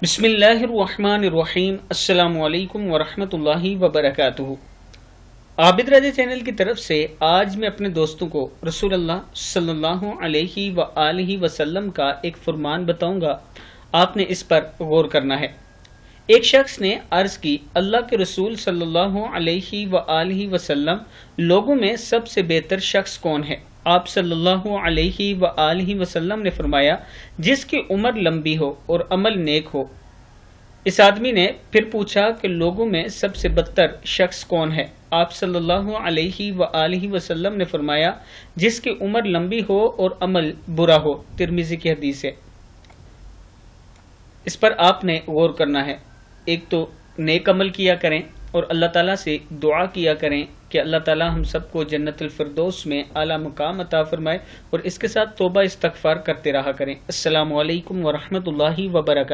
बिस्मिल्लाहिर्रहमानिर्रहीम। अस्सलामु अलैकुम वरहमतुल्लाहि वबरकातुहू। आबिद राजा चैनल की तरफ से आज मैं अपने दोस्तों को रसूलुल्लाह सल्लल्लाहु अलैहि व आलिहि वसल्लम का एक फरमान बताऊंगा। आपने इस पर गौर करना है। एक शख्स ने अर्ज की, अल्लाह के रसूल सल्लल्लाहु अलैहि व आलिहि वसल्लम, लोगों में सबसे बेहतर शख्स कौन है? आप सल्लल्लाहु अलैहि व आलिहि वसल्लम ने फरमाया, जिसकी उम्र लंबी हो और अमल नेक हो। इस आदमी ने फिर पूछा कि लोगों में सबसे बदतर शख्स कौन है? आप सल्लल्लाहु अलैहि व आलिहि वसल्लम ने फरमाया, जिसकी उम्र लंबी हो और अमल बुरा हो। तिर्मिज़ी की हदीस है। इस पर आपने गौर करना है। एक तो नेक अमल किया करें और अल्लाह ताला से दुआ किया करें कि अल्लाह ताला हम सबको जन्नतुल फिरदौस में आला मुकाम अता फरमाए, और इसके साथ तौबा इस्तगफार करते रहा करें। अस्सलामु अलैकुम व रहमतुल्लाहि व बरकातुहू।